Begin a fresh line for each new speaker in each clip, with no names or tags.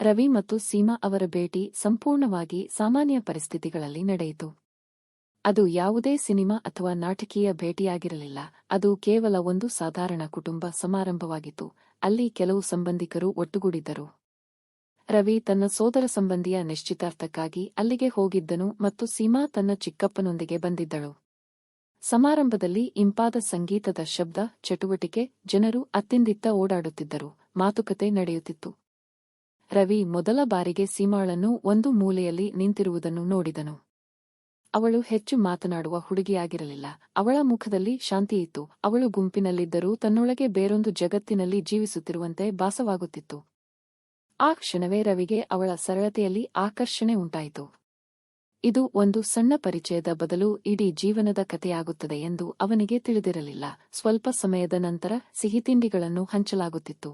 ರವಿ ಮತ್ತು ಸೀಮಾ ಅವರ ಭೇಟಿ ಸಂಪೂರ್ಣವಾಗಿ ಸಾಮಾನ್ಯ ಪರಿಸ್ಥಿತಿಗಳಲ್ಲಿ ನಡೆಯಿತು. ಅದು ಯಾವುದೇ ಸಿನಿಮಾ ಅಥವಾ ನಾಟಕೀಯ ಭೇಟಿಯಾಗಿರಲಿಲ್ಲ. ಅದು ಕೇವಲ ಒಂದು ಸಾಧಾರಣ ಕುಟುಂಬ ಸಮಾರಂಭವಾಗಿತ್ತು. ಅಲ್ಲಿ ಕೆಲವು ಸಂಬಂಧಿಕರು ಒಟ್ಟುಗೂಡಿದ್ದರು. ರವಿ ತನ್ನ ಸೋದರ ಸಂಬಂಧಿಯ ನಿಶ್ಚಿತಾರ್ಥಕ್ಕಾಗಿ ಅಲ್ಲಿಗೆ ಹೋಗಿದ್ದನು ಮತ್ತು ಸೀಮಾ ತನ್ನ ಚಿಕ್ಕಪ್ಪನೊಂದಿಗೆ ಬಂದಿದ್ದಳು. ಸಮಾರಂಭದಲ್ಲಿ ಇಂಪಾದ ಸಂಗೀತದ ಶಬ್ದ, ಚಟುವಟಿಕೆ, ಜನರು ಅತ್ತಿಂದಿತ್ತ ಓಡಾಡುತ್ತಿದ್ದರು, ಮಾತುಕತೆ ನಡೆಯುತ್ತಿತ್ತು. ರವಿ ಮೊದಲ ಬಾರಿಗೆ ಸೀಮಾಳನ್ನು ಒಂದು ಮೂಲೆಯಲ್ಲಿ ನಿಂತಿರುವುದನ್ನು ನೋಡಿದನು. ಅವಳು ಹೆಚ್ಚು ಮಾತನಾಡುವ ಹುಡುಗಿಯಾಗಿರಲಿಲ್ಲ. ಅವಳ ಮುಖದಲ್ಲಿ ಶಾಂತಿಯಿತ್ತು. ಅವಳು ಗುಂಪಿನಲ್ಲಿದ್ದರೂ ತನ್ನೊಳಗೆ ಬೇರೊಂದು ಜಗತ್ತಿನಲ್ಲಿ ಜೀವಿಸುತ್ತಿರುವಂತೆ ಭಾಸವಾಗುತ್ತಿತ್ತು. ಆ ಕ್ಷಣವೇ ರವಿಗೆ ಅವಳ ಸರಳತೆಯಲ್ಲಿ ಆಕರ್ಷಣೆ ಉಂಟಾಯಿತು. ಇದು ಒಂದು ಸಣ್ಣ ಪರಿಚಯದ ಬದಲು ಇಡೀ ಜೀವನದ ಕಥೆಯಾಗುತ್ತದೆ ಎಂದು ಅವನಿಗೆ ತಿಳಿದಿರಲಿಲ್ಲ. ಸ್ವಲ್ಪ ಸಮಯದ ನಂತರ ಸಿಹಿತಿಂಡಿಗಳನ್ನು ಹಂಚಲಾಗುತ್ತಿತ್ತು.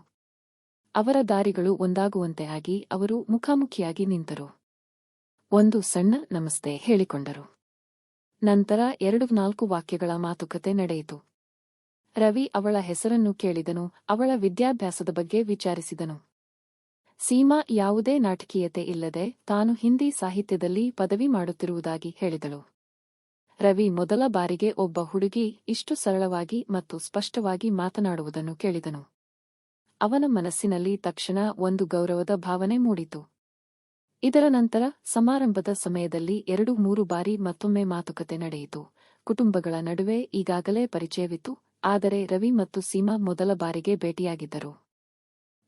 ಅವರ ದಾರಿಗಳು ಒಂದಾಗುವಂತೆ ಆಗಿ ಅವರು ಮುಖಾಮುಖಿಯಾಗಿ ನಿಂತರು. ಒಂದು ಸಣ್ಣ ನಮಸ್ತೆ ಹೇಳಿಕೊಂಡರು. ನಂತರ 2-4 ವಾಕ್ಯಗಳ ಮಾತುಕತೆ ನಡೆಯಿತು. ರವಿ ಅವಳ ಹೆಸರನ್ನು ಕೇಳಿದನು, ಅವಳ ವಿದ್ಯಾಭ್ಯಾಸದ ಬಗ್ಗೆ ವಿಚಾರಿಸಿದನು. ಸೀಮಾ ಯಾವುದೇ ನಾಟಕೀಯತೆ ಇಲ್ಲದೆ ತಾನು ಹಿಂದಿ ಸಾಹಿತ್ಯದಲ್ಲಿ ಪದವಿ ಮಾಡುತ್ತಿರುವುದಾಗಿ ಹೇಳಿದಳು. ರವಿ ಮೊದಲ ಬಾರಿಗೆ ಒಬ್ಬ ಹುಡುಗಿ ಇಷ್ಟು ಸರಳವಾಗಿ ಮತ್ತು ಸ್ಪಷ್ಟವಾಗಿ ಮಾತನಾಡುವುದನ್ನು ಕೇಳಿದನು. ಅವನ ಮನಸ್ಸಿನಲ್ಲಿ ತಕ್ಷಣ ಒಂದು ಗೌರವದ ಭಾವನೆ ಮೂಡಿತು. ಇದರ ನಂತರ ಸಮಾರಂಭದ ಸಮಯದಲ್ಲಿ 2-3 ಬಾರಿ ಮತ್ತೊಮ್ಮೆ ಮಾತುಕತೆ ನಡೆಯಿತು. ಕುಟುಂಬಗಳ ನಡುವೆ ಈಗಾಗಲೇ ಪರಿಚಯವಿತ್ತು, ಆದರೆ ರವಿ ಮತ್ತು ಸೀಮಾ ಮೊದಲ ಬಾರಿಗೆ ಭೇಟಿಯಾಗಿದ್ದರು.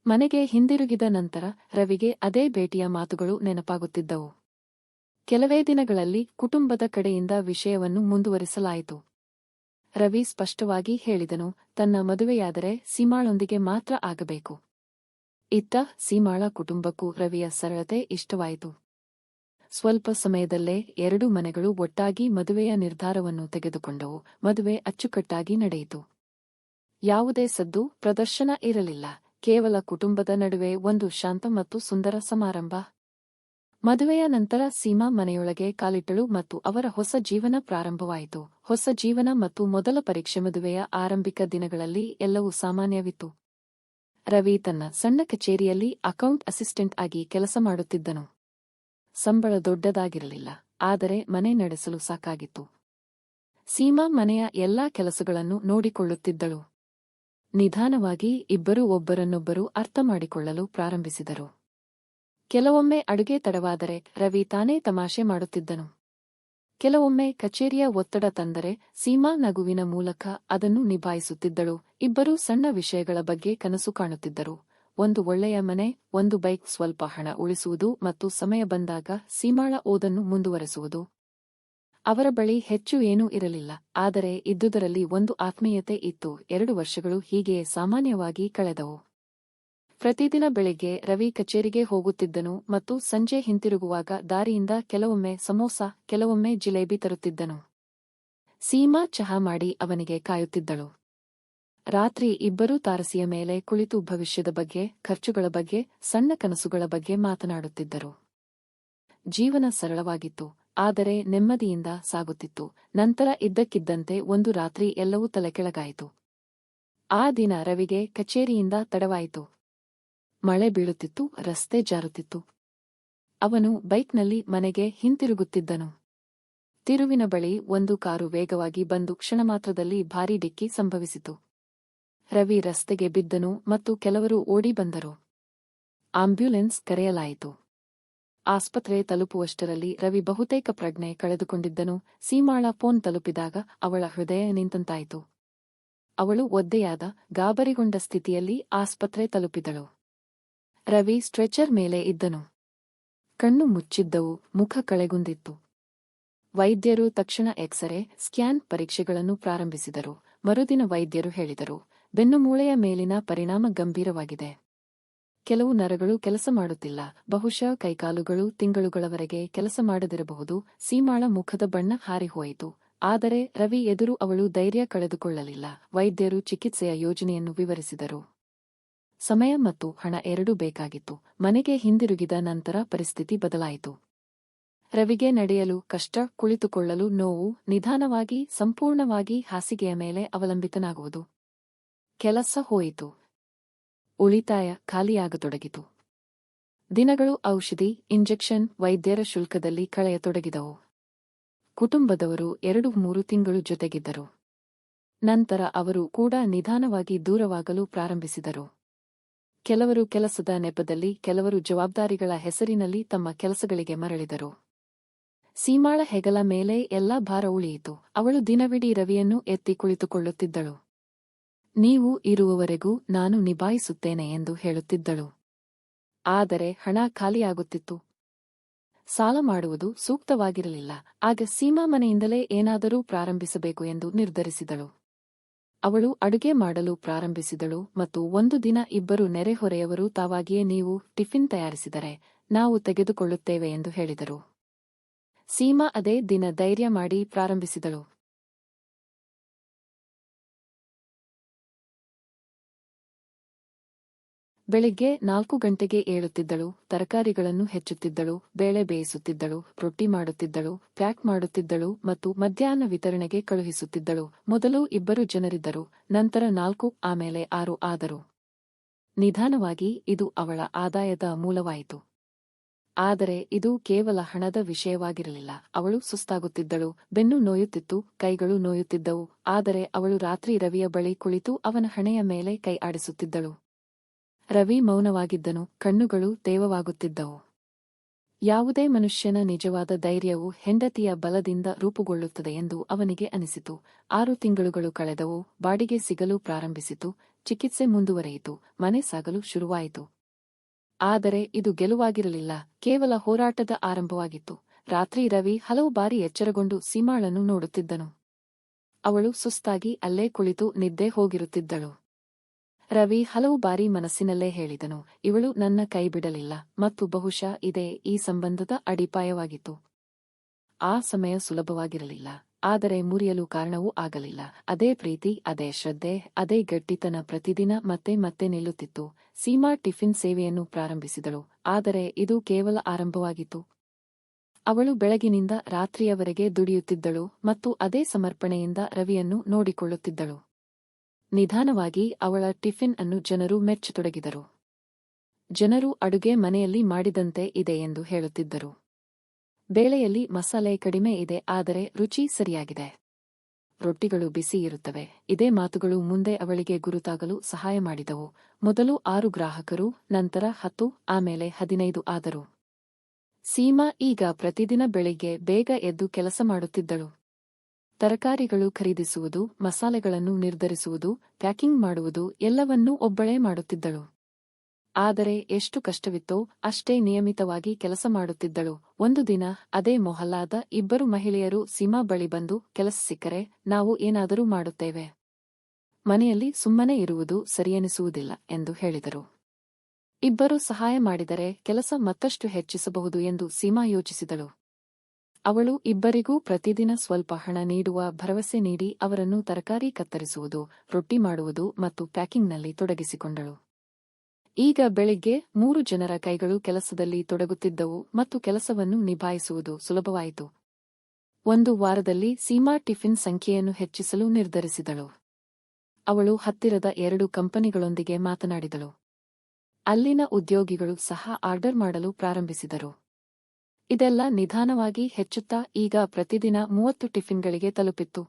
ಮನೆಗೆ ಹಿಂದಿರುಗಿದ ನಂತರ ರವಿಗೆ ಅದೇ ಭೇಟಿಯ ಮಾತುಗಳು ನೆನಪಾಗುತ್ತಿದ್ದವು. ಕೆಲವೇ ದಿನಗಳಲ್ಲಿ ಕುಟುಂಬದ ಕಡೆಯಿಂದ ವಿಷಯವನ್ನು ಮುಂದುವರಿಸಲಾಯಿತು. ರವಿ ಸ್ಪಷ್ಟವಾಗಿ ಹೇಳಿದನು, ತನ್ನ ಮದುವೆಯಾದರೆ ಸೀಮಾಳೊಂದಿಗೆ ಮಾತ್ರ ಆಗಬೇಕು. ಇತ್ತ ಸೀಮಾಳ ಕುಟುಂಬಕ್ಕೂ ರವಿಯ ಸರಳತೆ ಇಷ್ಟವಾಯಿತು. ಸ್ವಲ್ಪ ಸಮಯದಲ್ಲೇ 2 ಮನೆಗಳು ಒಟ್ಟಾಗಿ ಮದುವೆಯ ನಿರ್ಧಾರವನ್ನು ತೆಗೆದುಕೊಂಡವು. ಮದುವೆ ಅಚ್ಚುಕಟ್ಟಾಗಿ ನಡೆಯಿತು. ಯಾವುದೇ ಸದ್ದು, ಪ್ರದರ್ಶನ ಇರಲಿಲ್ಲ. ಕೇವಲ ಕುಟುಂಬದ ನಡುವೆ ಒಂದು ಶಾಂತ ಮತ್ತು ಸುಂದರ ಸಮಾರಂಭ. ಮದುವೆಯ ನಂತರ ಸೀಮಾ ಮನೆಯೊಳಗೆ ಕಾಲಿಟ್ಟಳು ಮತ್ತು ಅವರ ಹೊಸ ಜೀವನ ಪ್ರಾರಂಭವಾಯಿತು. ಹೊಸ ಜೀವನ ಮತ್ತು ಮೊದಲ ಪರೀಕ್ಷೆ. ಮದುವೆಯ ಆರಂಭಿಕ ದಿನಗಳಲ್ಲಿ ಎಲ್ಲವೂ ಸಾಮಾನ್ಯವಿತ್ತು. ರವಿ ತನ್ನ ಸಣ್ಣ ಕಚೇರಿಯಲ್ಲಿ ಅಕೌಂಟ್ ಅಸಿಸ್ಟೆಂಟ್ ಆಗಿ ಕೆಲಸ ಮಾಡುತ್ತಿದ್ದನು. ಸಂಬಳ ದೊಡ್ಡದಾಗಿರಲಿಲ್ಲ, ಆದರೆ ಮನೆ ನಡೆಸಲು ಸಾಕಾಗಿತ್ತು. ಸೀಮಾ ಮನೆಯ ಎಲ್ಲಾ ಕೆಲಸಗಳನ್ನು ನೋಡಿಕೊಳ್ಳುತ್ತಿದ್ದಳು. ನಿಧಾನವಾಗಿ ಇಬ್ಬರೂ ಒಬ್ಬರನ್ನೊಬ್ಬರು ಅರ್ಥಮಾಡಿಕೊಳ್ಳಲು ಪ್ರಾರಂಭಿಸಿದರು. ಕೆಲವೊಮ್ಮೆ ಅಡುಗೆ ತಡವಾದರೆ ರವಿ ತಾನೇ ತಮಾಷೆ ಮಾಡುತ್ತಿದ್ದನು. ಕೆಲವೊಮ್ಮೆ ಕಚೇರಿಯ ಒತ್ತಡ ತಂದರೆ ಸೀಮಾ ನಗುವಿನ ಮೂಲಕ ಅದನ್ನು ನಿಭಾಯಿಸುತ್ತಿದ್ದಳು. ಇಬ್ಬರೂ ಸಣ್ಣ ವಿಷಯಗಳ ಬಗ್ಗೆ ಕನಸು ಕಾಣುತ್ತಿದ್ದರು. ಒಂದು ಒಳ್ಳೆಯ ಮನೆ, ಒಂದು ಬೈಕ್, ಸ್ವಲ್ಪ ಹಣ ಉಳಿಸುವುದು ಮತ್ತು ಸಮಯ ಬಂದಾಗ ಸೀಮಾಳ ಓದನ್ನು ಮುಂದುವರೆಸುವುದು. ಅವರ ಬಳಿ ಹೆಚ್ಚು ಏನೂ ಇರಲಿಲ್ಲ, ಆದರೆ ಇದ್ದುದರಲ್ಲಿ ಒಂದು ಆತ್ಮೀಯತೆ ಇತ್ತು. 2 ವರ್ಷಗಳು ಹೀಗೆಯೇ ಸಾಮಾನ್ಯವಾಗಿ ಕಳೆದವು. ಪ್ರತಿದಿನ ಬೆಳಿಗ್ಗೆ ರವಿ ಕಚೇರಿಗೆ ಹೋಗುತ್ತಿದ್ದನು ಮತ್ತು ಸಂಜೆ ಹಿಂತಿರುಗುವಾಗ ದಾರಿಯಿಂದ ಕೆಲವೊಮ್ಮೆ ಸಮೋಸ, ಕೆಲವೊಮ್ಮೆ ಜಿಲೇಬಿ ತರುತ್ತಿದ್ದನು. ಸೀಮಾ ಚಹಾ ಮಾಡಿ ಅವನಿಗೆ ಕಾಯುತ್ತಿದ್ದಳು. ರಾತ್ರಿ ಇಬ್ಬರೂ ತಾರಸಿಯ ಮೇಲೆ ಕುಳಿತು ಭವಿಷ್ಯದ ಬಗ್ಗೆ, ಖರ್ಚುಗಳ ಬಗ್ಗೆ, ಸಣ್ಣ ಕನಸುಗಳ ಬಗ್ಗೆ ಮಾತನಾಡುತ್ತಿದ್ದರು. ಜೀವನ ಸರಳವಾಗಿತ್ತು, ಆದರೆ ನೆಮ್ಮದಿಯಿಂದ ಸಾಗುತ್ತಿತ್ತು. ನಂತರ ಇದ್ದಕ್ಕಿದ್ದಂತೆ ಒಂದು ರಾತ್ರಿ ಎಲ್ಲವೂ ತಲೆಕೆಳಗಾಯಿತು. ಆ ದಿನ ರವಿಗೆ ಕಚೇರಿಯಿಂದ ತಡವಾಯಿತು. ಮಳೆ ಬೀಳುತ್ತಿತ್ತು, ರಸ್ತೆ ಜಾರುತ್ತಿತ್ತು. ಅವನು ಬೈಕ್ನಲ್ಲಿ ಮನೆಗೆ ಹಿಂತಿರುಗುತ್ತಿದ್ದನು. ತಿರುವಿನ ಬಳಿ ಒಂದು ಕಾರು ವೇಗವಾಗಿ ಬಂದು ಕ್ಷಣಮಾತ್ರದಲ್ಲಿ ಭಾರೀ ಡಿಕ್ಕಿ ಸಂಭವಿಸಿತು. ರವಿ ರಸ್ತೆಗೆ ಬಿದ್ದನು ಮತ್ತು ಕೆಲವರು ಓಡಿ ಬಂದರು. ಆಂಬ್ಯುಲೆನ್ಸ್ ಕರೆಯಲಾಯಿತು. ಆಸ್ಪತ್ರೆ ತಲುಪುವಷ್ಟರಲ್ಲಿ ರವಿ ಬಹುತೇಕ ಪ್ರಜ್ಞೆ ಕಳೆದುಕೊಂಡಿದ್ದನು. ಸೀಮಾಳ ಫೋನ್ ತಲುಪಿದಾಗ ಅವಳ ಹೃದಯ ನಿಂತಂತಾಯಿತು. ಅವಳು ಒದ್ದೆಯಾದ, ಗಾಬರಿಗೊಂಡ ಸ್ಥಿತಿಯಲ್ಲಿ ಆಸ್ಪತ್ರೆ ತಲುಪಿದಳು. ರವಿ ಸ್ಟ್ರೆಚರ್ ಮೇಲೆ ಇದ್ದನು. ಕಣ್ಣು ಮುಚ್ಚಿದ್ದವು, ಮುಖ ಕಳೆಗುಂದಿತ್ತು. ವೈದ್ಯರು ತಕ್ಷಣ ಎಕ್ಸರೆ, ಸ್ಕ್ಯಾನ್ ಪರೀಕ್ಷೆಗಳನ್ನು ಪ್ರಾರಂಭಿಸಿದರು. ಮರುದಿನ ವೈದ್ಯರು ಹೇಳಿದರು, ಬೆನ್ನುಮೂಳೆಯ ಮೇಲಿನ ಪರಿಣಾಮ ಗಂಭೀರವಾಗಿದೆ. ಕೆಲವು ನರಗಳು ಕೆಲಸ ಮಾಡುತ್ತಿಲ್ಲ, ಬಹುಶಃ ಕೈಕಾಲುಗಳು ತಿಂಗಳುಗಳವರೆಗೆ ಕೆಲಸ ಮಾಡದಿರಬಹುದು. ಸೀಮಾಳ ಮುಖದ ಬಣ್ಣ ಹಾರಿಹೋಯಿತು, ಆದರೆ ರವಿ ಎದುರು ಅವಳು ಧೈರ್ಯ ಕಳೆದುಕೊಳ್ಳಲಿಲ್ಲ. ವೈದ್ಯರು ಚಿಕಿತ್ಸೆಯ ಯೋಜನೆಯನ್ನು ವಿವರಿಸಿದರು. ಸಮಯ ಮತ್ತು ಹಣ ಎರಡೂ ಬೇಕಾಗಿತ್ತು. ಮನೆಗೆ ಹಿಂದಿರುಗಿದ ನಂತರ ಪರಿಸ್ಥಿತಿ ಬದಲಾಯಿತು. ರವಿಗೆ ನಡೆಯಲು ಕಷ್ಟ, ಕುಳಿತುಕೊಳ್ಳಲು ನೋವು, ನಿಧಾನವಾಗಿ, ಸಂಪೂರ್ಣವಾಗಿ ಹಾಸಿಗೆಯ ಮೇಲೆ ಅವಲಂಬಿತನಾಗುವುದು. ಕೆಲಸ ಹೋಯಿತು. ಉಳಿತಾಯ ಖಾಲಿಯಾಗತೊಡಗಿತು. ದಿನಗಳು ಔಷಧಿ, ಇಂಜೆಕ್ಷನ್, ವೈದ್ಯರ ಶುಲ್ಕದಲ್ಲಿ ಕಳೆಯತೊಡಗಿದವು. ಕುಟುಂಬದವರು 2-3 ತಿಂಗಳು ಜೊತೆಗಿದ್ದರು. ನಂತರ ಅವರು ಕೂಡ ನಿಧಾನವಾಗಿ ದೂರವಾಗಲು ಪ್ರಾರಂಭಿಸಿದರು. ಕೆಲವರು ಕೆಲಸದ ನೆಪದಲ್ಲಿ, ಕೆಲವರು ಜವಾಬ್ದಾರಿಗಳ ಹೆಸರಿನಲ್ಲಿ ತಮ್ಮ ಕೆಲಸಗಳಿಗೆ ಮರಳಿದರು. ಸೀಮಾಳ ಹೆಗಲ ಮೇಲೆ ಎಲ್ಲಾ ಭಾರ ಉಳಿಯಿತು. ಅವಳು ದಿನವಿಡೀ ರವಿಯನ್ನು ಎತ್ತಿ ಕುಳಿತುಕೊಳ್ಳುತ್ತಿದ್ದಳು. ನೀವು ಇರುವವರೆಗೂ ನಾನು ನಿಭಾಯಿಸುತ್ತೇನೆ ಎಂದು ಹೇಳುತ್ತಿದ್ದಳು. ಆದರೆ ಹಣ ಖಾಲಿಯಾಗುತ್ತಿತ್ತು. ಸಾಲ ಮಾಡುವುದು ಸೂಕ್ತವಾಗಿರಲಿಲ್ಲ. ಆಗ ಸೀಮಾ ಮನೆಯಿಂದಲೇ ಏನಾದರೂ ಪ್ರಾರಂಭಿಸಬೇಕು ಎಂದು ನಿರ್ಧರಿಸಿದಳು. ಅವಳು ಅಡುಗೆ ಮಾಡಲು ಪ್ರಾರಂಭಿಸಿದಳು ಮತ್ತು ಒಂದು ದಿನ ಇಬ್ಬರು ನೆರೆಹೊರೆಯವರು ತಾವಾಗಿಯೇ ನೀವು ಟಿಫಿನ್ ತಯಾರಿಸಿದರೆ ನಾವು ತೆಗೆದುಕೊಳ್ಳುತ್ತೇವೆ ಎಂದು ಹೇಳಿದರು. ಸೀಮಾ ಅದೇ ದಿನ ಧೈರ್ಯ ಮಾಡಿ ಪ್ರಾರಂಭಿಸಿದಳು. ಬೆಳಿಗ್ಗೆ 4 ಗಂಟೆಗೆ ಏಳುತ್ತಿದ್ದಳು, ತರಕಾರಿಗಳನ್ನು ಹೆಚ್ಚುತ್ತಿದ್ದಳು, ಬೇಳೆ ಬೇಯಿಸುತ್ತಿದ್ದಳು, ರೊಟ್ಟಿ ಮಾಡುತ್ತಿದ್ದಳು, ಪ್ಯಾಕ್ ಮಾಡುತ್ತಿದ್ದಳು ಮತ್ತು ಮಧ್ಯಾಹ್ನ ವಿತರಣೆಗೆ ಕಳುಹಿಸುತ್ತಿದ್ದಳು. ಮೊದಲು 2 ಜನರಿದ್ದರು, ನಂತರ 4, ಆಮೇಲೆ 6 ಆದರು. ನಿಧಾನವಾಗಿ ಇದು ಅವಳ ಆದಾಯದ ಮೂಲವಾಯಿತು. ಆದರೆ ಇದು ಕೇವಲ ಹಣದ ವಿಷಯವಾಗಿರಲಿಲ್ಲ. ಅವಳು ಸುಸ್ತಾಗುತ್ತಿದ್ದಳು, ಬೆನ್ನು ನೋಯುತ್ತಿತ್ತು, ಕೈಗಳು ನೋಯುತ್ತಿದ್ದವು. ಆದರೆ ಅವಳು ರಾತ್ರಿ ರವಿಯ ಬಳಿ ಕುಳಿತು ಅವನ ಹಣೆಯ ಮೇಲೆ ಕೈ ಆಡಿಸುತ್ತಿದ್ದಳು. ರವಿ ಮೌನವಾಗಿದ್ದನು, ಕಣ್ಣುಗಳು ತೇವವಾಗುತ್ತಿದ್ದವು. ಯಾವುದೇ ಮನುಷ್ಯನ ನಿಜವಾದ ಧೈರ್ಯವು ಹೆಂಡತಿಯ ಬಲದಿಂದ ರೂಪುಗೊಳ್ಳುತ್ತದೆ ಎಂದು ಅವನಿಗೆ ಅನಿಸಿತು. 6 ತಿಂಗಳುಗಳು ಕಳೆದವು, ಬಾಡಿಗೆ ಸಿಗಲು ಪ್ರಾರಂಭಿಸಿತು, ಚಿಕಿತ್ಸೆ ಮುಂದುವರೆಯಿತು, ಮನೆ ಸಾಗಲು ಶುರುವಾಯಿತು. ಆದರೆ ಇದು ಗೆಲುವಾಗಿರಲಿಲ್ಲ, ಕೇವಲ ಹೋರಾಟದ ಆರಂಭವಾಗಿತ್ತು. ರಾತ್ರಿ ರವಿ ಹಲವು ಬಾರಿ ಎಚ್ಚರಗೊಂಡು ಸೀಮಾಳನ್ನು ನೋಡುತ್ತಿದ್ದನು. ಅವಳು ಸುಸ್ತಾಗಿ ಅಲ್ಲೇ ಕುಳಿತು ನಿದ್ದೆ ಹೋಗಿರುತ್ತಿದ್ದಳು. ರವಿ ಹಲವು ಬಾರಿ ಮನಸ್ಸಿನಲ್ಲೇ ಹೇಳಿದನು, ಇವಳು ನನ್ನ ಕೈ ಬಿಡಲಿಲ್ಲ ಮತ್ತು ಬಹುಶಃ ಇದೇ ಈ ಸಂಬಂಧದ ಅಡಿಪಾಯವಾಗಿತ್ತು. ಆ ಸಮಯ ಸುಲಭವಾಗಿರಲಿಲ್ಲ, ಆದರೆ ಮುರಿಯಲು ಕಾರಣವೂ ಆಗಲಿಲ್ಲ. ಅದೇ ಪ್ರೀತಿ, ಅದೇ ಶ್ರದ್ಧೆ, ಅದೇ ಗಟ್ಟಿತನ ಪ್ರತಿದಿನ ಮತ್ತೆ ಮತ್ತೆ ನಿಲ್ಲುತ್ತಿತ್ತು. ಸೀಮಾ ಟಿಫಿನ್ ಸೇವೆಯನ್ನು ಪ್ರಾರಂಭಿಸಿದಳು, ಆದರೆ ಇದು ಕೇವಲ ಆರಂಭವಾಗಿತ್ತು. ಅವಳು ಬೆಳಗಿನಿಂದ ರಾತ್ರಿಯವರೆಗೆ ದುಡಿಯುತ್ತಿದ್ದಳು ಮತ್ತು ಅದೇ ಸಮರ್ಪಣೆಯಿಂದ ರವಿಯನ್ನು ನೋಡಿಕೊಳ್ಳುತ್ತಿದ್ದಳು. ನಿಧಾನವಾಗಿ ಅವಳ ಟಿಫಿನ್ ಅನ್ನು ಜನರು ಮೆಚ್ಚತೊಡಗಿದರು. ಜನರು ಅಡುಗೆ ಮನೆಯಲ್ಲಿ ಮಾಡಿದಂತೆ ಇದೆ ಎಂದು ಹೇಳುತ್ತಿದ್ದರು. ಬೇಳೆಯಲ್ಲಿ ಮಸಾಲೆ ಕಡಿಮೆ ಇದೆ, ಆದರೆ ರುಚಿ ಸರಿಯಾಗಿದೆ. ರೊಟ್ಟಿಗಳು ಬಿಸಿ ಇರುತ್ತವೆ. ಇದೇ ಮಾತುಗಳು ಮುಂದೆ ಅವಳಿಗೆ ಗುರುತಾಗಲು ಸಹಾಯ ಮಾಡಿದವು. ಮೊದಲು 6 ಗ್ರಾಹಕರು, ನಂತರ 10, ಆಮೇಲೆ 15 ಆದರು. ಸೀಮಾ ಈಗ ಪ್ರತಿದಿನ ಬೆಳಿಗ್ಗೆ ಬೇಗ ಎದ್ದು ಕೆಲಸ ಮಾಡುತ್ತಿದ್ದಳು. ತರಕಾರಿಗಳು ಖರೀದಿಸುವುದು, ಮಸಾಲೆಗಳನ್ನು ನಿರ್ಧರಿಸುವುದು, ಪ್ಯಾಕಿಂಗ್ ಮಾಡುವುದು ಎಲ್ಲವನ್ನೂ ಒಬ್ಬಳೇ ಮಾಡುತ್ತಿದ್ದಳು. ಆದರೆ ಎಷ್ಟು ಕಷ್ಟವಿತ್ತೋ ಅಷ್ಟೇ ನಿಯಮಿತವಾಗಿ ಕೆಲಸ ಮಾಡುತ್ತಿದ್ದಳು. ಒಂದು ದಿನ ಅದೇ ಮೊಹಲ್ಲಾದ 2 ಮಹಿಳೆಯರು ಸೀಮಾ ಬಳಿ ಬಂದು, ಕೆಲಸ ಸಿಕ್ಕರೆ ನಾವು ಏನಾದರೂ ಮಾಡುತ್ತೇವೆ. ಮನೆಯಲ್ಲಿ ಸುಮ್ಮನೆ ಇರುವುದು ಸರಿಯೆನಿಸುವುದಿಲ್ಲ ಎಂದು ಹೇಳಿದರು. 2 ಸಹಾಯ ಮಾಡಿದರೆ ಕೆಲಸ ಮತ್ತಷ್ಟು ಹೆಚ್ಚಿಸಬಹುದು ಎಂದು ಸೀಮಾ ಯೋಚಿಸಿದಳು. ಅವಳು 2 ಪ್ರತಿದಿನ ಸ್ವಲ್ಪ ಹಣ ನೀಡುವ ಭರವಸೆ ನೀಡಿ ಅವರನ್ನು ತರಕಾರಿ ಕತ್ತರಿಸುವುದು, ರೊಟ್ಟಿ ಮಾಡುವುದು ಮತ್ತು ಪ್ಯಾಕಿಂಗ್ನಲ್ಲಿ ತೊಡಗಿಸಿಕೊಂಡಳು. ಈಗ ಬೆಳಿಗ್ಗೆ 3 ಜನರ ಕೈಗಳು ಕೆಲಸದಲ್ಲಿ ತೊಡಗುತ್ತಿದ್ದವು ಮತ್ತು ಕೆಲಸವನ್ನು ನಿಭಾಯಿಸುವುದು ಸುಲಭವಾಯಿತು. ಒಂದು ವಾರದಲ್ಲಿ ಸೀಮಾ ಟಿಫಿನ್ ಸಂಖ್ಯೆಯನ್ನು ಹೆಚ್ಚಿಸಲು ನಿರ್ಧರಿಸಿದಳು. ಅವಳು ಹತ್ತಿರದ 2 ಕಂಪನಿಗಳೊಂದಿಗೆ ಮಾತನಾಡಿದಳು. ಅಲ್ಲಿನ ಉದ್ಯೋಗಿಗಳು ಸಹ ಆರ್ಡರ್ ಮಾಡಲು ಪ್ರಾರಂಭಿಸಿದರು. ಇದೆಲ್ಲ ನಿಧಾನವಾಗಿ ಹೆಚ್ಚುತ್ತಾ ಈಗ ಪ್ರತಿದಿನ 30 ಟಿಫಿನ್ಗಳಿಗೆ ತಲುಪಿತ್ತು.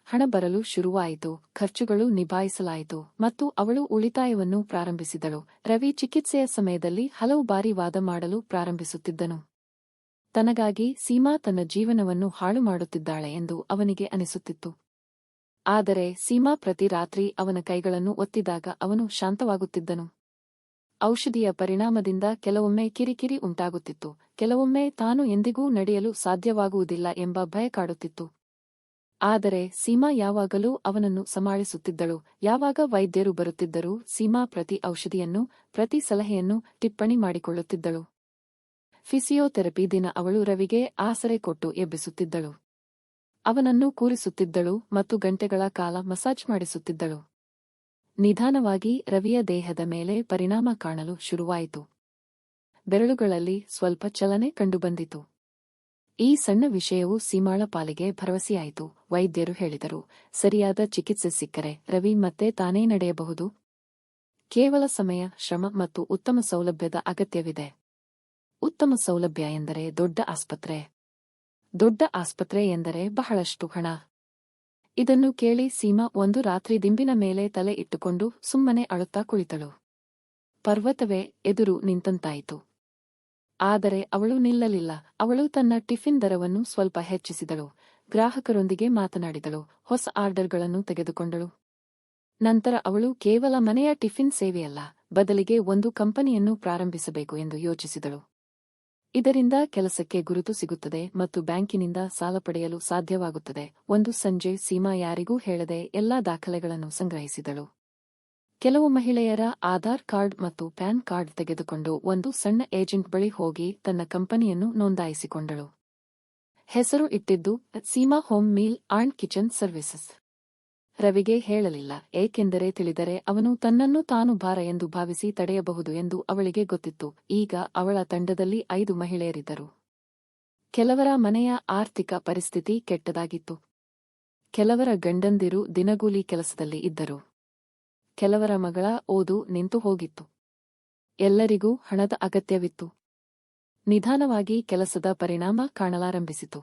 ಹಣ ಬರಲು ಶುರುವಾಯಿತು, ಖರ್ಚುಗಳು ನಿಭಾಯಿಸಲಾಯಿತು ಮತ್ತು ಅವಳು ಉಳಿತಾಯವನ್ನು ಪ್ರಾರಂಭಿಸಿದಳು. ರವಿ ಚಿಕಿತ್ಸೆಯ ಸಮಯದಲ್ಲಿ ಹಲವು ಬಾರಿ ವಾದ ಮಾಡಲು ಪ್ರಾರಂಭಿಸುತ್ತಿದ್ದನು. ತನಗಾಗಿ ಸೀಮಾ ತನ್ನ ಜೀವನವನ್ನು ಹಾಳು ಮಾಡುತ್ತಿದ್ದಾಳೆ ಎಂದು ಅವನಿಗೆ ಅನಿಸುತ್ತಿತ್ತು. ಆದರೆ ಸೀಮಾ ಪ್ರತಿ ರಾತ್ರಿ ಅವನ ಕೈಗಳನ್ನು ಒತ್ತಿದಾಗ ಅವನು ಶಾಂತವಾಗುತ್ತಿದ್ದನು. ಔಷಧಿಯ ಪರಿಣಾಮದಿಂದ ಕೆಲವೊಮ್ಮೆ ಕಿರಿಕಿರಿ ಉಂಟಾಗುತ್ತಿತ್ತು, ಕೆಲವೊಮ್ಮೆ ತಾನು ಎಂದಿಗೂ ನಡೆಯಲು ಸಾಧ್ಯವಾಗುವುದಿಲ್ಲ ಎಂಬ ಭಯ ಕಾಡುತ್ತಿತ್ತು. ಆದರೆ ಸೀಮಾ ಯಾವಾಗಲೂ ಅವನನ್ನು ಸಂಭಾಳಿಸುತ್ತಿದ್ದಳು. ಯಾವಾಗ ವೈದ್ಯರು ಬರುತ್ತಿದ್ದರೂ ಸೀಮಾ ಪ್ರತಿ ಔಷಧಿಯನ್ನು, ಪ್ರತಿ ಸಲಹೆಯನ್ನು ಟಿಪ್ಪಣಿ ಮಾಡಿಕೊಳ್ಳುತ್ತಿದ್ದಳು. ಫಿಸಿಯೋಥೆರಪಿ ದಿನ ಅವಳು ರವಿಗೆ ಆಸರೆ ಕೊಟ್ಟು ಎಬ್ಬಿಸುತ್ತಿದ್ದಳು. ಅವನನ್ನು ಕೂರಿಸುತ್ತಿದ್ದಳು ಮತ್ತು ಗಂಟೆಗಳ ಕಾಲ ಮಸಾಜ್ ಮಾಡಿಸುತ್ತಿದ್ದಳು. ನಿಧಾನವಾಗಿ ರವಿಯ ದೇಹದ ಮೇಲೆ ಪರಿಣಾಮ ಕಾಣಲು ಶುರುವಾಯಿತು. ಬೆರಳುಗಳಲ್ಲಿ ಸ್ವಲ್ಪ ಚಲನೆ ಕಂಡುಬಂದಿತು. ಈ ಸಣ್ಣ ವಿಷಯವು ಸೀಮಾಳ ಪಾಲಿಗೆ ಭರವಸೆಯಾಯಿತು. ವೈದ್ಯರು ಹೇಳಿದರು, ಸರಿಯಾದ ಚಿಕಿತ್ಸೆ ಸಿಕ್ಕರೆ ರವಿ ಮತ್ತೆ ತಾನೇ ನಡೆಯಬಹುದು. ಕೇವಲ ಸಮಯ, ಶ್ರಮ ಮತ್ತು ಉತ್ತಮ ಸೌಲಭ್ಯದ ಅಗತ್ಯವಿದೆ. ಉತ್ತಮ ಸೌಲಭ್ಯ ಎಂದರೆ ದೊಡ್ಡ ಆಸ್ಪತ್ರೆ. ದೊಡ್ಡ ಆಸ್ಪತ್ರೆ ಎಂದರೆ ಬಹಳಷ್ಟು ಹಣ. ಇದನ್ನು ಕೇಳಿ ಸೀಮಾ ಒಂದು ರಾತ್ರಿ ದಿಂಬಿನ ಮೇಲೆ ತಲೆ ಇಟ್ಟುಕೊಂಡು ಸುಮ್ಮನೆ ಅಳುತ್ತಾ ಕುಳಿತಳು. ಪರ್ವತವೇ ಎದುರು ನಿಂತಂತಾಯಿತು. ಆದರೆ ಅವಳು ನಿಲ್ಲಲಿಲ್ಲ. ಅವಳು ತನ್ನ ಟಿಫಿನ್ ದರವನ್ನು ಸ್ವಲ್ಪ ಹೆಚ್ಚಿಸಿದಳು. ಗ್ರಾಹಕರೊಂದಿಗೆ ಮಾತನಾಡಿದಳು. ಹೊಸ ಆರ್ಡರ್ಗಳನ್ನು ತೆಗೆದುಕೊಂಡಳು. ನಂತರ ಅವಳು ಕೇವಲ ಮನೆಯ ಟಿಫಿನ್ ಸೇವೆಯಲ್ಲ, ಬದಲಿಗೆ ಒಂದು ಕಂಪನಿಯನ್ನು ಪ್ರಾರಂಭಿಸಬೇಕು ಎಂದು ಯೋಚಿಸಿದಳು. ಇದರಿಂದ ಕೆಲಸಕ್ಕೆ ಗುರುತು ಸಿಗುತ್ತದೆ ಮತ್ತು ಬ್ಯಾಂಕಿನಿಂದ ಸಾಲ ಪಡೆಯಲು ಸಾಧ್ಯವಾಗುತ್ತದೆ. ಒಂದು ಸಂಜೆ ಸೀಮಾ ಯಾರಿಗೂ ಹೇಳದೆ ಎಲ್ಲಾ ದಾಖಲೆಗಳನ್ನು ಸಂಗ್ರಹಿಸಿದಳು. ಕೆಲವು ಮಹಿಳೆಯರ ಆಧಾರ್ ಕಾರ್ಡ್ ಮತ್ತು ಪ್ಯಾನ್ ಕಾರ್ಡ್ ತೆಗೆದುಕೊಂಡು ಒಂದು ಸಣ್ಣ ಏಜೆಂಟ್ ಬಳಿ ಹೋಗಿ ತನ್ನ ಕಂಪನಿಯನ್ನು ನೋಂದಾಯಿಸಿಕೊಂಡಳು. ಹೆಸರು ಇಟ್ಟಿದ್ದು Seema home meal and kitchen services. ರವಿಗೆ ಹೇಳಲಿಲ್ಲ, ಏಕೆಂದರೆ ತಿಳಿದರೆ ಅವನು ತನ್ನನ್ನು ತಾನು ಭಾರ ಎಂದು ಭಾವಿಸಿ ತಡೆಯಬಹುದು ಎಂದು ಅವಳಿಗೆ ಗೊತ್ತಿತ್ತು. ಈಗ ಅವಳ ತಂಡದಲ್ಲಿ 5 ಮಹಿಳೆಯರಿದ್ದರು. ಕೆಲವರ ಮನೆಯ ಆರ್ಥಿಕ ಪರಿಸ್ಥಿತಿ ಕೆಟ್ಟದಾಗಿತ್ತು. ಕೆಲವರ ಗಂಡಂದಿರು ದಿನಗೂಲಿ ಕೆಲಸದಲ್ಲಿ ಇದ್ದರು. ಕೆಲವರ ಮಗಳ ಓದು ನಿಂತು ಹೋಗಿತ್ತು. ಎಲ್ಲರಿಗೂ ಹಣದ ಅಗತ್ಯವಿತ್ತು. ನಿಧಾನವಾಗಿ ಕೆಲಸದ ಪರಿಣಾಮ ಕಾಣಲಾರಂಭಿಸಿತು.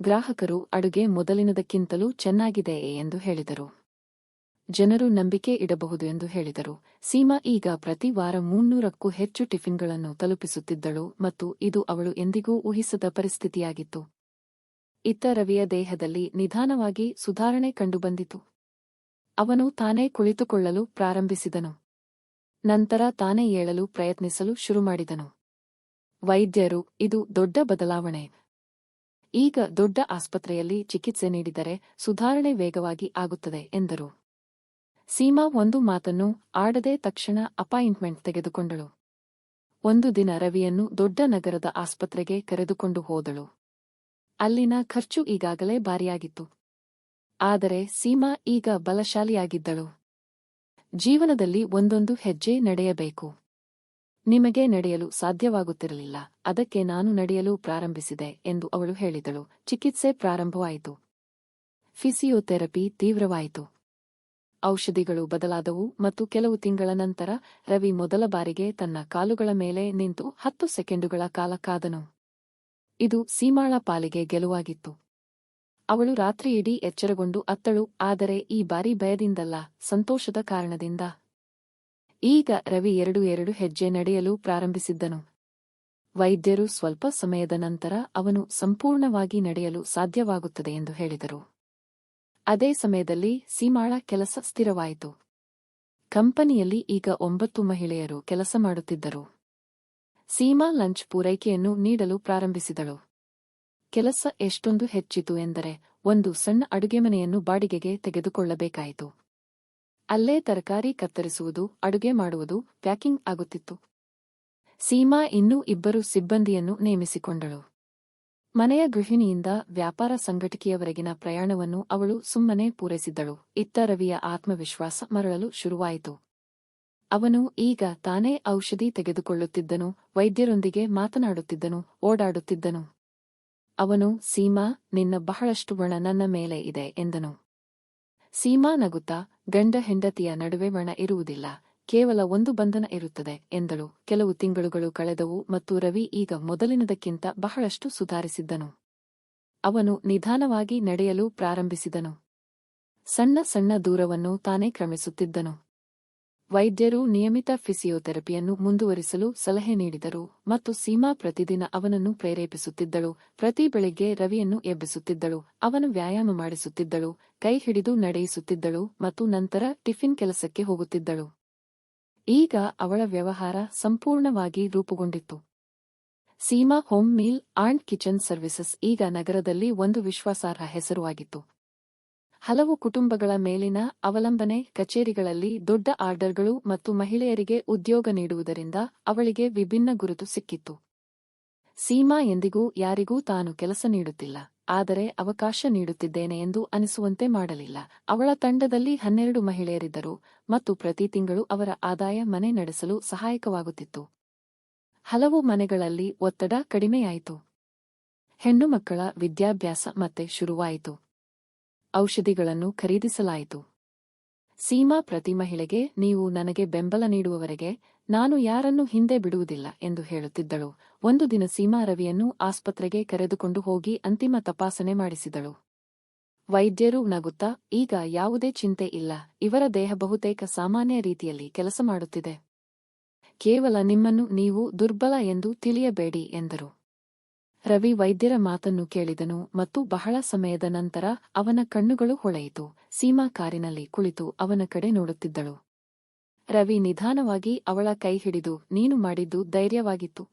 ಗ್ರಾಹಕರು ಅಡುಗೆ ಮೊದಲಿನದಕ್ಕಿಂತಲೂ ಚೆನ್ನಾಗಿದೆಯೇ ಎಂದು ಹೇಳಿದರು. ಜನರು ನಂಬಿಕೆ ಇಡಬಹುದು ಎಂದು ಹೇಳಿದರು. ಸೀಮಾ ಈಗ ಪ್ರತಿ ವಾರ 300ಕ್ಕೂ ಹೆಚ್ಚು ಟಿಫಿನ್ಗಳನ್ನು ತಲುಪಿಸುತ್ತಿದ್ದಳು ಮತ್ತು ಇದು ಅವಳು ಎಂದಿಗೂ ಊಹಿಸದ ಪರಿಸ್ಥಿತಿಯಾಗಿತ್ತು. ಇತ್ತ ರವಿಯ ದೇಹದಲ್ಲಿ ನಿಧಾನವಾಗಿ ಸುಧಾರಣೆ ಕಂಡುಬಂದಿತು. ಅವನು ತಾನೇ ಕುಳಿತುಕೊಳ್ಳಲು ಪ್ರಾರಂಭಿಸಿದನು. ನಂತರ ತಾನೇ ಏಳಲು ಪ್ರಯತ್ನಿಸಲು ಶುರುಮಾಡಿದನು. ವೈದ್ಯರು, ಇದು ದೊಡ್ಡ ಬದಲಾವಣೆ. ಈಗ ದೊಡ್ಡ ಆಸ್ಪತ್ರೆಯಲ್ಲಿ ಚಿಕಿತ್ಸೆ ನೀಡಿದರೆ ಸುಧಾರಣೆ ವೇಗವಾಗಿ ಆಗುತ್ತದೆ ಎಂದರು. ಸೀಮಾ ಒಂದು ಮಾತನ್ನು ಆಡದೆ ತಕ್ಷಣ ಅಪಾಯಿಂಟ್ಮೆಂಟ್ ತೆಗೆದುಕೊಂಡಳು. ಒಂದು ದಿನ ರವಿಯನ್ನು ದೊಡ್ಡ ನಗರದ ಆಸ್ಪತ್ರೆಗೆ ಕರೆದುಕೊಂಡು ಹೋದಳು. ಅಲ್ಲಿನ ಖರ್ಚು ಈಗಾಗಲೇ ಭಾರಿಯಾಗಿತ್ತು. ಆದರೆ ಸೀಮಾ ಈಗ ಬಲಶಾಲಿಯಾಗಿದ್ದಳು. ಜೀವನದಲ್ಲಿ ಒಂದೊಂದು ಹೆಜ್ಜೆ ನಡೆಯಬೇಕು. ನಿಮಗೆ ನಡೆಯಲು ಸಾಧ್ಯವಾಗುತ್ತಿರಲಿಲ್ಲ, ಅದಕ್ಕೆ ನಾನು ನಡೆಯಲು ಪ್ರಾರಂಭಿಸಿದೆ ಎಂದು ಅವಳು ಹೇಳಿದಳು. ಚಿಕಿತ್ಸೆ ಪ್ರಾರಂಭವಾಯಿತು. ಫಿಸಿಯೋಥೆರಪಿ ತೀವ್ರವಾಯಿತು. ಔಷಧಿಗಳು ಬದಲಾದವು ಮತ್ತು ಕೆಲವು ತಿಂಗಳ ನಂತರ ರವಿ ಮೊದಲ ಬಾರಿಗೆ ತನ್ನ ಕಾಲುಗಳ ಮೇಲೆ ನಿಂತು 10 ಸೆಕೆಂಡುಗಳ ಕಾಲ ಕಾದನು. ಇದು ಸೀಮಾಳ ಪಾಲಿಗೆ ಗೆಲುವಾಗಿತ್ತು. ಅವಳು ರಾತ್ರಿಯಿಡೀ ಎಚ್ಚರಗೊಂಡು ಅತ್ತಳು, ಆದರೆ ಈ ಬಾರಿ ಭಯದಿಂದಲ್ಲ, ಸಂತೋಷದ ಕಾರಣದಿಂದ. ಈಗ ರವಿ 2 ಹೆಜ್ಜೆ ನಡೆಯಲು ಪ್ರಾರಂಭಿಸಿದ್ದನು. ವೈದ್ಯರು ಸ್ವಲ್ಪ ಸಮಯದ ನಂತರ ಅವನು ಸಂಪೂರ್ಣವಾಗಿ ನಡೆಯಲು ಸಾಧ್ಯವಾಗುತ್ತದೆ ಎಂದು ಹೇಳಿದರು. ಅದೇ ಸಮಯದಲ್ಲಿ ಸೀಮಾಳ ಕೆಲಸ ಸ್ಥಿರವಾಯಿತು. ಕಂಪನಿಯಲ್ಲಿ ಈಗ 9 ಮಹಿಳೆಯರು ಕೆಲಸ ಮಾಡುತ್ತಿದ್ದರು. ಸೀಮಾ ಲಂಚ್ ಪೂರೈಕೆಯನ್ನು ನೀಡಲು ಪ್ರಾರಂಭಿಸಿದಳು. ಕೆಲಸ ಎಷ್ಟೊಂದು ಹೆಚ್ಚಿತು ಎಂದರೆ ಒಂದು ಸಣ್ಣ ಅಡುಗೆಮನೆಯನ್ನು ಬಾಡಿಗೆಗೆ ತೆಗೆದುಕೊಳ್ಳಬೇಕಾಯಿತು. ಅಲ್ಲೇ ತರಕಾರಿ ಕತ್ತರಿಸುವುದು, ಅಡುಗೆ ಮಾಡುವುದು, ಪ್ಯಾಕಿಂಗ್ ಆಗುತ್ತಿತ್ತು. ಸೀಮಾ ಇನ್ನೂ 2 ಸಿಬ್ಬಂದಿಯನ್ನು ನೇಮಿಸಿಕೊಂಡಳು. ಮನೆಯ ಗೃಹಿಣಿಯಿಂದ ವ್ಯಾಪಾರ ಸಂಘಟಕಿಯವರೆಗಿನ ಪ್ರಯಾಣವನ್ನು ಅವಳು ಸುಮ್ಮನೆ ಪೂರೈಸಿದ್ದಳು. ಇತ್ತ ರವಿಯ ಆತ್ಮವಿಶ್ವಾಸ ಮರಳಲು ಶುರುವಾಯಿತು. ಅವನು ಈಗ ತಾನೇ ಔಷಧಿ ತೆಗೆದುಕೊಳ್ಳುತ್ತಿದ್ದನು, ವೈದ್ಯರೊಂದಿಗೆ ಮಾತನಾಡುತ್ತಿದ್ದನು, ಓಡಾಡುತ್ತಿದ್ದನು. ಅವನು, ಸೀಮಾ, ನಿನ್ನ ಬಹಳಷ್ಟು ಬಣ ನನ್ನ ಮೇಲೆ ಇದೆ ಎಂದನು. ಸೀಮಾ ನಗುತ್ತಾ, ಗಂಡ ಹೆಂಡತಿಯ ನಡುವೆ ಬಣ ಇರುವುದಿಲ್ಲ, ಕೇವಲ ಒಂದು ಬಂಧನ ಇರುತ್ತದೆ ಎಂದಳು. ಕೆಲವು ತಿಂಗಳುಗಳು ಕಳೆದವು ಮತ್ತು ರವಿ ಈಗ ಮೊದಲಿನದಕ್ಕಿಂತ ಬಹಳಷ್ಟು ಸುಧಾರಿಸಿದ್ದನು. ಅವನು ನಿಧಾನವಾಗಿ ನಡೆಯಲು ಪ್ರಾರಂಭಿಸಿದನು. ಸಣ್ಣ ಸಣ್ಣ ದೂರವನ್ನು ತಾನೇ ಕ್ರಮಿಸುತ್ತಿದ್ದನು. ವೈದ್ಯರು ನಿಯಮಿತ ಫಿಸಿಯೋಥೆರಪಿಯನ್ನು ಮುಂದುವರಿಸಲು ಸಲಹೆ ನೀಡಿದರು ಮತ್ತು ಸೀಮಾ ಪ್ರತಿದಿನ ಅವನನ್ನು ಪ್ರೇರೇಪಿಸುತ್ತಿದ್ದಳು. ಪ್ರತಿ ಬೆಳಿಗ್ಗೆ ರವಿಯನ್ನು ಎಬ್ಬಿಸುತ್ತಿದ್ದಳು, ಅವನು ವ್ಯಾಯಾಮ ಮಾಡಿಸುತ್ತಿದ್ದಳು, ಕೈ ಹಿಡಿದು ನಡೆಯಿಸುತ್ತಿದ್ದಳು ಮತ್ತು ನಂತರ ಟಿಫಿನ್ ಕೆಲಸಕ್ಕೆ ಹೋಗುತ್ತಿದ್ದಳು. ಈಗ ಅವಳ ವ್ಯವಹಾರ ಸಂಪೂರ್ಣವಾಗಿ ರೂಪುಗೊಂಡಿತ್ತು. Seema home meal and kitchen services ಈಗ ನಗರದಲ್ಲಿ ಒಂದು ವಿಶ್ವಾಸಾರ್ಹ ಹೆಸರುವಾಗಿತ್ತು. ಹಲವು ಕುಟುಂಬಗಳ ಮೇಲಿನ ಅವಲಂಬನೆ, ಕಚೇರಿಗಳಲ್ಲಿ ದೊಡ್ಡ ಆರ್ಡರ್ಗಳು ಮತ್ತು ಮಹಿಳೆಯರಿಗೆ ಉದ್ಯೋಗ ನೀಡುವುದರಿಂದ ಅವಳಿಗೆ ವಿಭಿನ್ನ ಗುರುತು ಸಿಕ್ಕಿತ್ತು. ಸೀಮಾ ಎಂದಿಗೂ ಯಾರಿಗೂ ತಾನು ಕೆಲಸ ನೀಡುತ್ತಿಲ್ಲ, ಆದರೆ ಅವಕಾಶ ನೀಡುತ್ತಿದ್ದೇನೆ ಎಂದು ಅನಿಸುವಂತೆ ಮಾಡಲಿಲ್ಲ. ಅವಳ ತಂಡದಲ್ಲಿ 12 ಮಹಿಳೆಯರಿದ್ದರು ಮತ್ತು ಪ್ರತಿ ತಿಂಗಳು ಅವರ ಆದಾಯ ಮನೆ ನಡೆಸಲು ಸಹಾಯಕವಾಗುತ್ತಿತ್ತು. ಹಲವು ಮನೆಗಳಲ್ಲಿ ಒತ್ತಡ ಕಡಿಮೆಯಾಯಿತು. ಹೆಣ್ಣು ಮಕ್ಕಳ ವಿದ್ಯಾಭ್ಯಾಸ ಮತ್ತೆ ಶುರುವಾಯಿತು. ಔಷಧಿಗಳನ್ನು ಖರೀದಿಸಲಾಯಿತು. ಸೀಮಾ ಪ್ರತಿ ಮಹಿಳೆಗೆ ನೀವು ನನಗೆ ಬೆಂಬಲ ನೀಡುವವರೆಗೆ ನಾನು ಯಾರನ್ನೂ ಹಿಂದೆ ಬಿಡುವುದಿಲ್ಲ ಎಂದು ಹೇಳುತ್ತಿದ್ದಳು. ಒಂದು ದಿನ ಸೀಮಾ ರವಿಯನ್ನು ಆಸ್ಪತ್ರೆಗೆ ಕರೆದುಕೊಂಡು ಹೋಗಿ ಅಂತಿಮ ತಪಾಸಣೆ ಮಾಡಿಸಿದಳು. ವೈದ್ಯರು ನಗುತ್ತಾ, ಈಗ ಯಾವುದೇ ಚಿಂತೆ ಇಲ್ಲ, ಇವರ ದೇಹ ಬಹುತೇಕ ಸಾಮಾನ್ಯ ರೀತಿಯಲ್ಲಿ ಕೆಲಸ ಮಾಡುತ್ತಿದೆ. ಕೇವಲ ನಿಮ್ಮನ್ನು ನೀವು ದುರ್ಬಲ ಎಂದು ತಿಳಿಯಬೇಡಿ ಎಂದರು. ರವಿ ವೈದ್ಯರ ಮಾತನ್ನು ಕೇಳಿದನು ಮತ್ತು ಬಹಳ ಸಮಯದ ನಂತರ ಅವನ ಕಣ್ಣುಗಳು ಹೊಳೆಯಿತು. ಸೀಮಾ ಕಾರಿನಲ್ಲಿ ಕುಳಿತು ಅವನ ಕಡೆ ನೋಡುತ್ತಿದ್ದಳು. ರವಿ ನಿಧಾನವಾಗಿ ಅವಳ ಕೈ ಹಿಡಿದು, ನೀನು ಮಾಡಿದ್ದು ಧೈರ್ಯವಾಗಿತ್ತು.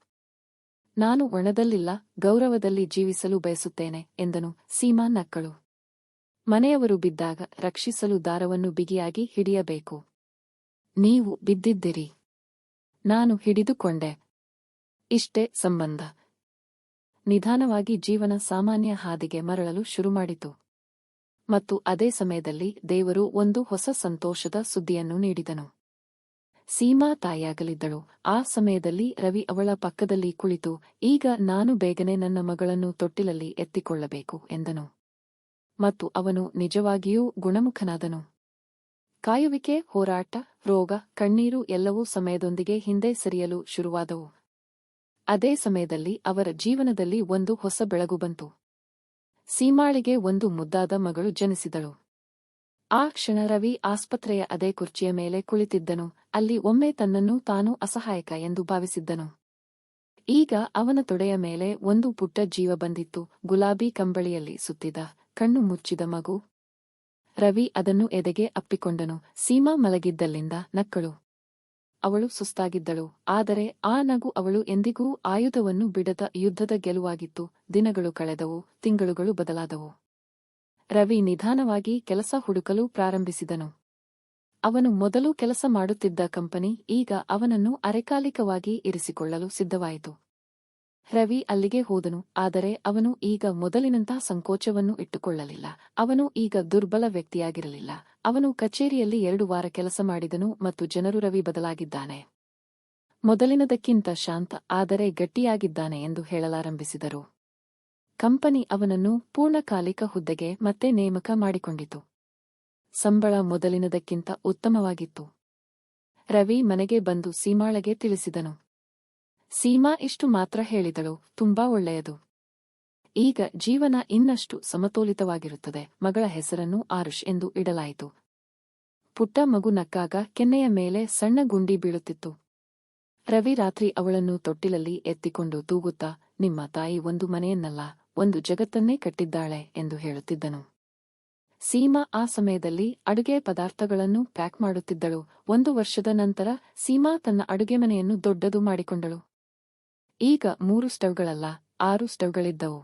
ನಾನು ಒಣದಲ್ಲಿಲ್ಲ, ಗೌರವದಲ್ಲಿ ಜೀವಿಸಲು ಬಯಸುತ್ತೇನೆ ಎಂದನು. ಸೀಮಾ ನಕ್ಕಳು. ಮನೆಯವರು ಬಿದ್ದಾಗ ರಕ್ಷಿಸಲು ದಾರವನ್ನು ಬಿಗಿಯಾಗಿ ಹಿಡಿಯಬೇಕು. ನೀವು ಬಿದ್ದಿದ್ದಿರಿ. ನಾನು ಹಿಡಿದುಕೊಂಡೆ. ಇಷ್ಟೇ ಸಂಬಂಧ. ನಿಧಾನವಾಗಿ ಜೀವನ ಸಾಮಾನ್ಯ ಹಾದಿಗೆ ಮರಳಲು ಶುರುಮಾಡಿತು. ಮತ್ತು ಅದೇ ಸಮಯದಲ್ಲಿ ದೇವರು ಒಂದು ಹೊಸ ಸಂತೋಷದ ಸುದ್ದಿಯನ್ನು ನೀಡಿದನು. ಸೀಮಾ ತಾಯಿಯಾಗಲಿದ್ದಳು. ಆ ಸಮಯದಲ್ಲಿ ರವಿ ಅವಳ ಪಕ್ಕದಲ್ಲಿ ಕುಳಿತು, ಈಗ ನಾನು ಬೇಗನೆ ನನ್ನ ಮಗಳನ್ನು ತೊಟ್ಟಿಲಲ್ಲಿ ಎತ್ತಿಕೊಳ್ಳಬೇಕು ಎಂದನು. ಮತ್ತು ಅವನು ನಿಜವಾಗಿಯೂ ಗುಣಮುಖನಾದನು. ಕಾಯುವಿಕೆ, ಹೋರಾಟ, ರೋಗ, ಕಣ್ಣೀರು ಎಲ್ಲವೂ ಸಮಯದೊಂದಿಗೆ ಹಿಂದೆ ಸರಿಯಲು ಶುರುವಾದವು. ಅದೇ ಸಮಯದಲ್ಲಿ ಅವರ ಜೀವನದಲ್ಲಿ ಒಂದು ಹೊಸ ಬೆಳಗು ಬಂತು. ಸೀಮಾಳಿಗೆ ಒಂದು ಮುದ್ದಾದ ಮಗಳು ಜನಿಸಿದಳು. ಆ ಕ್ಷಣ ರವಿ ಆಸ್ಪತ್ರೆಯ ಅದೇ ಕುರ್ಚಿಯ ಮೇಲೆ ಕುಳಿತಿದ್ದನು, ಅಲ್ಲಿ ಒಮ್ಮೆ ತನ್ನನ್ನು ತಾನು ಅಸಹಾಯಕ ಎಂದು ಭಾವಿಸಿದ್ದನು. ಈಗ ಅವನ ತೊಡೆಯ ಮೇಲೆ ಒಂದು ಪುಟ್ಟ ಜೀವ ಬಂದಿತ್ತು, ಗುಲಾಬಿ ಕಂಬಳಿಯಲ್ಲಿ ಸುತ್ತಿದ, ಕಣ್ಣು ಮುಚ್ಚಿದ ಮಗು. ರವಿ ಅದನ್ನು ಎದೆಗೆ ಅಪ್ಪಿಕೊಂಡನು. ಸೀಮಾ ಮಲಗಿದ್ದಲ್ಲಿಂದ ನಕ್ಕಳು. ಅವಳು ಸುಸ್ತಾಗಿದ್ದಳು, ಆದರೆ ಆ ನಗು ಅವಳು ಎಂದಿಗೂ ಆಯುಧವನ್ನು ಬಿಡದ ಯುದ್ಧದ ಗೆಲುವಾಗಿತ್ತು. ದಿನಗಳು ಕಳೆದವು, ತಿಂಗಳುಗಳು ಬದಲಾದವು. ರವಿ ನಿಧಾನವಾಗಿ ಕೆಲಸ ಹುಡುಕಲು ಪ್ರಾರಂಭಿಸಿದನು. ಅವನು ಮೊದಲು ಕೆಲಸ ಮಾಡುತ್ತಿದ್ದ ಕಂಪನಿ ಈಗ ಅವನನ್ನು ಅರೆಕಾಲಿಕವಾಗಿ ಇರಿಸಿಕೊಳ್ಳಲು ಸಿದ್ಧವಾಯಿತು. ರವಿ ಅಲ್ಲಿಗೆ ಹೋದನು, ಆದರೆ ಅವನು ಈಗ ಮೊದಲಿನಂತಹ ಸಂಕೋಚವನ್ನು ಇಟ್ಟುಕೊಳ್ಳಲಿಲ್ಲ. ಅವನು ಈಗ ದುರ್ಬಲ ವ್ಯಕ್ತಿಯಾಗಿರಲಿಲ್ಲ. ಅವನು ಕಚೇರಿಯಲ್ಲಿ 2 ವಾರ ಕೆಲಸ ಮಾಡಿದನು ಮತ್ತು ಜನರು ರವಿ ಬದಲಾಗಿದ್ದಾನೆ, ಮೊದಲಿನದಕ್ಕಿಂತ ಶಾಂತ ಆದರೆ ಗಟ್ಟಿಯಾಗಿದ್ದಾನೆ ಎಂದು ಹೇಳಲಾರಂಭಿಸಿದರು. ಕಂಪನಿ ಅವನನ್ನು ಪೂರ್ಣಕಾಲಿಕ ಹುದ್ದೆಗೆ ಮತ್ತೆ ನೇಮಕ ಮಾಡಿಕೊಂಡಿತು. ಸಂಬಳ ಮೊದಲಿನದಕ್ಕಿಂತ ಉತ್ತಮವಾಗಿತ್ತು. ರವಿ ಮನೆಗೆ ಬಂದು ಸೀಮಾಳಿಗೆ ತಿಳಿಸಿದನು. ಸೀಮಾ ಇಷ್ಟು ಮಾತ್ರ ಹೇಳಿದಳು, ತುಂಬಾ ಒಳ್ಳೆಯದು. ಈಗ ಜೀವನ ಇನ್ನಷ್ಟು ಸಮತೋಲಿತವಾಗಿರುತ್ತದೆ. ಮಗಳ ಹೆಸರನ್ನು ಆರುಷ್ ಎಂದು ಇಡಲಾಯಿತು. ಪುಟ್ಟ ಮಗು ನಕ್ಕಾಗ ಕೆನ್ನೆಯ ಮೇಲೆ ಸಣ್ಣ ಗುಂಡಿ ಬೀಳುತ್ತಿತ್ತು. ರವಿ ರಾತ್ರಿ ಅವಳನ್ನು ತೊಟ್ಟಿಲಲ್ಲಿ ಎತ್ತಿಕೊಂಡು ತೂಗುತ್ತಾ, ನಿಮ್ಮ ತಾಯಿ ಒಂದು ಮನೆಯನ್ನಲ್ಲ, ಒಂದು ಜಗತ್ತನ್ನೇ ಕಟ್ಟಿದ್ದಾಳೆ ಎಂದು ಹೇಳುತ್ತಿದ್ದನು. ಸೀಮಾ ಆ ಸಮಯದಲ್ಲಿ ಅಡುಗೆ ಪದಾರ್ಥಗಳನ್ನು ಪ್ಯಾಕ್ ಮಾಡುತ್ತಿದ್ದಳು. 1 ವರ್ಷದ ನಂತರ ಸೀಮಾ ತನ್ನ ಅಡುಗೆಮನೆಯನ್ನು ದೊಡ್ಡದು ಮಾಡಿಕೊಂಡಳು. ಈಗ 3 ಸ್ಟವ್ಗಳಲ್ಲ, 6 ಸ್ಟವ್ಗಳಿದ್ದವು.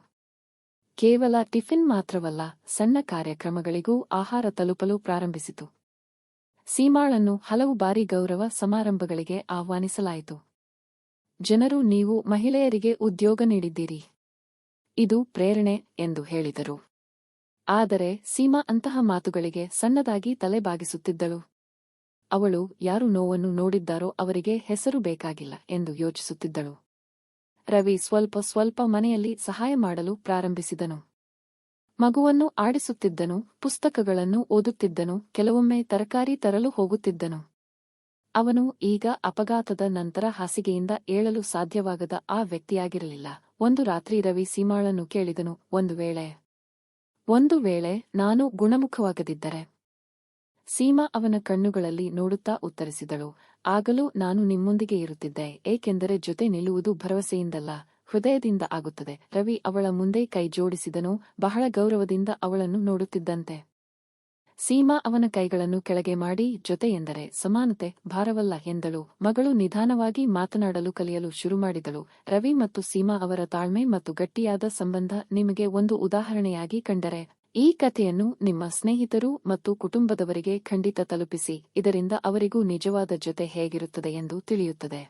ಕೇವಲ ಟಿಫಿನ್ ಮಾತ್ರವಲ್ಲ, ಸಣ್ಣ ಕಾರ್ಯಕ್ರಮಗಳಿಗೂ ಆಹಾರ ತಲುಪಲು ಪ್ರಾರಂಭಿಸಿತು. ಸೀಮಾಳನ್ನು ಹಲವು ಬಾರಿ ಗೌರವ ಸಮಾರಂಭಗಳಿಗೆ ಆಹ್ವಾನಿಸಲಾಯಿತು. ಜನರು, ನೀವು ಮಹಿಳೆಯರಿಗೆ ಉದ್ಯೋಗ ನೀಡಿದ್ದೀರಿ, ಇದು ಪ್ರೇರಣೆ ಎಂದು ಹೇಳಿದರು. ಆದರೆ ಸೀಮಾ ಅಂತಹ ಮಾತುಗಳಿಗೆ ಸಣ್ಣದಾಗಿ ತಲೆ ಬಾಗಿಸುತ್ತಿದ್ದಳು. ಅವಳು ಯಾರು ನೋವನ್ನು ನೋಡಿದ್ದಾರೋ ಅವರಿಗೆ ಹೆಸರು ಬೇಕಾಗಿಲ್ಲ ಎಂದು ಯೋಚಿಸುತ್ತಿದ್ದಳು. ರವಿ ಸ್ವಲ್ಪ ಸ್ವಲ್ಪ ಮನೆಯಲ್ಲಿ ಸಹಾಯ ಮಾಡಲು ಪ್ರಾರಂಭಿಸಿದನು. ಮಗುವನ್ನು ಆಡಿಸುತ್ತಿದ್ದನು, ಪುಸ್ತಕಗಳನ್ನು ಓದುತ್ತಿದ್ದನು, ಕೆಲವೊಮ್ಮೆ ತರಕಾರಿ ತರಲು ಹೋಗುತ್ತಿದ್ದನು. ಅವನು ಈಗ ಅಪಘಾತದ ನಂತರ ಹಾಸಿಗೆಯಿಂದ ಏಳಲು ಸಾಧ್ಯವಾಗದ ಆ ವ್ಯಕ್ತಿಯಾಗಿರಲಿಲ್ಲ. ಒಂದು ರಾತ್ರಿ ರವಿ ಸೀಮಾಳನ್ನು ಕೇಳಿದನು, ಒಂದು ವೇಳೆ ನಾನು ಗುಣಮುಖವಾಗದಿದ್ದರೆ? ಸೀಮಾ ಅವನ ಕಣ್ಣುಗಳಲ್ಲಿ ನೋಡುತ್ತಾ ಉತ್ತರಿಸಿದಳು, ಆಗಲೂ ನಾನು ನಿಮ್ಮೊಂದಿಗೆ ಇರುತ್ತಿದ್ದೆ, ಏಕೆಂದರೆ ಜೊತೆ ನಿಲ್ಲುವುದು ಭರವಸೆಯಿಂದಲ್ಲ, ಹೃದಯದಿಂದ ಆಗುತ್ತದೆ. ರವಿ ಅವಳ ಮುಂದೆ ಕೈ ಜೋಡಿಸಿದನು, ಬಹಳ ಗೌರವದಿಂದ ಅವಳನ್ನು ನೋಡುತ್ತಿದ್ದಂತೆ. ಸೀಮಾ ಅವನ ಕೈಗಳನ್ನು ಕೆಳಗೆ ಮಾಡಿ, ಜೊತೆ ಎಂದರೆ ಸಮಾನತೆ, ಭಾರವಲ್ಲ ಎಂದಳು. ಮಗಳು ನಿಧಾನವಾಗಿ ಮಾತನಾಡಲು ಕಲಿಯಲು ಶುರುಮಾಡಿದಳು. ರವಿ ಮತ್ತು ಸೀಮಾ ಅವರ ತಾಳ್ಮೆ ಮತ್ತು ಗಟ್ಟಿಯಾದ ಸಂಬಂಧ ನಿಮಗೆ ಒಂದು ಉದಾಹರಣೆಯಾಗಿ ಕಂಡರೆ, ಈ ಕಥೆಯನ್ನು ನಿಮ್ಮ ಸ್ನೇಹಿತರು ಮತ್ತು ಕುಟುಂಬದವರಿಗೆ ಖಂಡಿತ ತಲುಪಿಸಿ, ಇದರಿಂದ ಅವರಿಗೂ ನಿಜವಾದ ಜೊತೆ ಹೇಗಿರುತ್ತದೆ ಎಂದು ತಿಳಿಯುತ್ತದೆ.